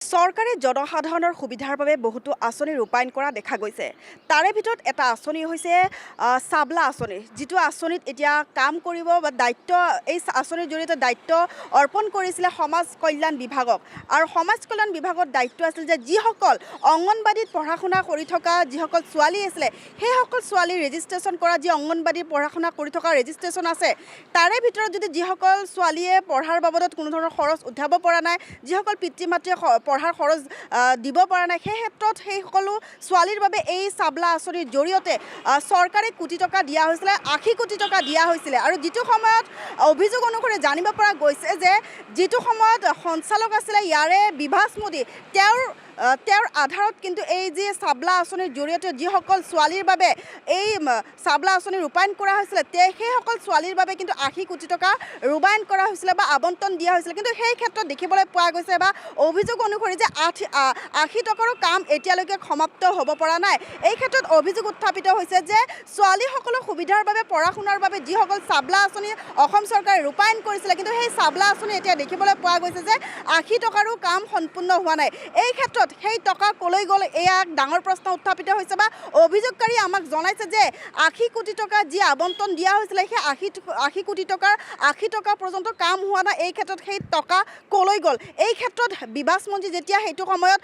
চৰকাৰে জনসাধাৰণৰ সুবিধাৰ বাবে বহুতো আঁচনি ৰূপায়ণ কৰা দেখা গৈছে। তাৰে ভিতৰত এটা আঁচনি হৈছে চাবলা আঁচনি, যিটো আঁচনিত এতিয়া কাম কৰিব বা দায়িত্ব এই আঁচনিৰ জৰিয়তে দায়িত্ব অৰ্পণ কৰিছিলে সমাজ কল্যাণ বিভাগক। আৰু সমাজ কল্যাণ বিভাগৰ দায়িত্ব আছিল যে যিসকল অংগনবাড়ীত পঢ়া শুনা কৰি থকা যিসকল ছোৱালী আছিলে, সেইসকল ছোৱালীৰ ৰেজিষ্ট্ৰেশ্যন কৰা যি অংগনবাড়ীৰ পঢ়া শুনা কৰি থকা ৰেজিষ্ট্ৰেশ্যন আছে, তাৰে ভিতৰত যদি যিসকল ছোৱালীয়ে পঢ়াৰ বাবদত কোনো ধৰণৰ খৰচ উঠাব পৰা নাই, যিসকল পিতৃ মাতৃয়ে পঢ়াৰ খৰচ দিব পৰা নাই, সেই ক্ষেত্ৰত সেই সকলো ছোৱালীৰ বাবে এই চাবলা আঁচনিৰ জৰিয়তে চৰকাৰে কোটি টকা দিয়া হৈছিলে, 80 কোটি টকা দিয়া হৈছিলে। আৰু যিটো সময়ত অভিযোগ অনুসৰি জানিব পৰা গৈছে যে যিটো সময়ত সঞ্চালক আছিলে ইয়াৰে বিভাস মোদী, তেওঁৰ আধাৰত কিন্তু এই যি চাবলা আঁচনিৰ জৰিয়তে যিসকল ছোৱালীৰ বাবে এই চাবলা আঁচনি ৰূপায়ণ কৰা হৈছিলে, সেইসকল ছোৱালীৰ বাবে কিন্তু 80 কোটি টকা ৰূপায়ণ কৰা হৈছিলে বা আবণ্টন দিয়া হৈছিলে। কিন্তু সেই ক্ষেত্ৰত দেখিবলৈ পোৱা গৈছে বা অভিযোগ অনুসৰি যে 80 টকাৰো কাম এতিয়ালৈকে সমাপ্ত হ'ব পৰা নাই। এই ক্ষেত্ৰত অভিযোগ উত্থাপিত হৈছে যে ছোৱালীসকলৰ সুবিধাৰ বাবে পঢ়া শুনাৰ বাবে যিসকল চাবলা আঁচনি অসম চৰকাৰে ৰূপায়ণ কৰিছিলে, কিন্তু সেই চাবলা আঁচনি এতিয়া দেখিবলৈ পোৱা গৈছে যে 80 টকাৰো কাম সম্পূৰ্ণ হোৱা নাই। এই ক্ষেত্ৰত সেই টকা ক'লৈ গ'ল, এয়া এক ডাঙৰ প্ৰশ্ন উত্থাপিত হৈছে বা অভিযোগকাৰীয়ে আমাক জনাইছে যে 80 কোটি টকা যি আবণ্টন দিয়া হৈছিলে, সেই 80 কোটি টকাৰ 80 টকা পৰ্যন্ত কাম হোৱা নাই। এই ক্ষেত্ৰত সেই টকা ক'লৈ গ'ল? এই ক্ষেত্ৰত বিভাস মন্ত্ৰী যেতিয়া সেইটো সময়ত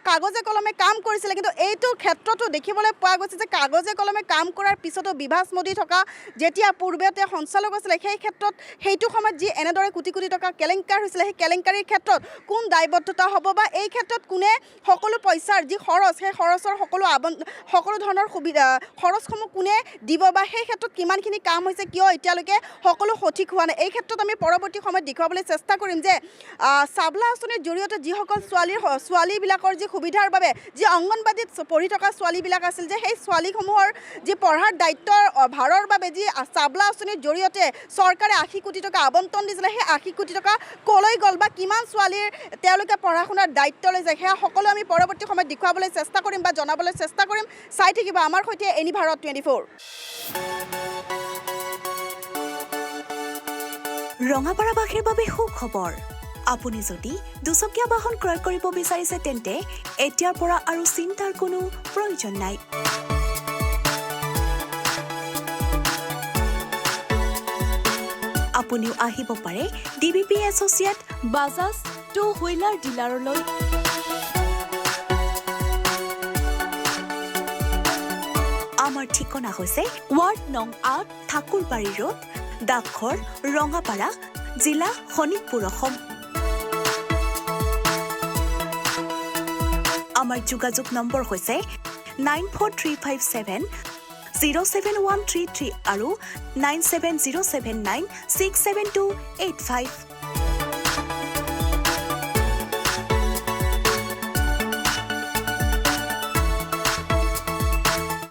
কাগজে কলমে কাম কৰিছিলে, কিন্তু এইটো ক্ষেত্ৰতো দেখিবলৈ পোৱা গৈছে যে কাগজে কলমে কাম কৰাৰ পিছতো বিভাস মোদী থকা যেতিয়া পূৰ্বতে সঞ্চালক আছিলে, সেই ক্ষেত্ৰত সেইটো সময়ত যি এনেদৰে কোটি কোটি টকা কেলেংকাৰ হৈছিলে, সেই কেলেংকাৰীৰ ক্ষেত্ৰত কোন দায়বদ্ধতা হ'ব বা এই ক্ষেত্ৰত কোনে সকলো পইচাৰ যি খৰচ, সেই খৰচৰ সকলো ধৰণৰ সুবিধা খৰচসমূহ কোনে দিব বা সেই ক্ষেত্ৰত কিমানখিনি কাম হৈছে, কিয় এতিয়ালৈকে সকলো সঠিক হোৱা নাই। এই ক্ষেত্ৰত আমি পৰৱৰ্তী সময়ত দেখুৱাবলৈ চেষ্টা কৰিম যে চাবলা আঁচনিৰ জৰিয়তে যিসকল ছোৱালীবিলাকৰ যি সুবিধাৰ বাবে যি অংগনবাড়ীত পঢ়ি থকা ছোৱালীবিলাক আছিল, যে সেই ছোৱালীসমূহৰ যি পঢ়াৰ দায়িত্বৰ ভাৰৰ বাবে যি চাবলা আঁচনিৰ জৰিয়তে চৰকাৰে 80 কোটি টকা আবণ্টন দিছিলে, সেই 80 কোটি টকা ক'লৈ গ'ল বা কিমান ছোৱালীৰ তেওঁলোকে পঢ়া শুনাৰ দায়িত্ব লৈছে, সেয়া সকলো আমি পৰৱৰ্তী সময়ত দেখুৱাবলৈ চেষ্টা কৰিম বা জনাবলৈ চেষ্টা কৰিম। চাই থাকিব আমাৰ সৈতে এনি ভাৰত 24। ৰঙাপাৰাবাসীৰ বাবে সুখবৰ। আপুনি যদি দুচকীয়া বাহন ক্ৰয় কৰিব বিচাৰিছে তেন্তে এতিয়াৰ পৰা আৰু চিন্তাৰ কোনো প্ৰয়োজন নাই। আপুনিও আহিব পাৰে DBP associate Bajaj two wheeler ডিলাৰলৈ। আমাৰ ঠিকনা হৈছে ৱাৰ্ড নং ৮ ঠাকুৰবাৰী ৰোড, ডাকঘৰ ৰঙাপাৰা, জিলা শোণিতপুৰ, অসম। আমাৰ যোগাযোগ নম্বৰ হৈছে 9435707133 আৰু 9707967285।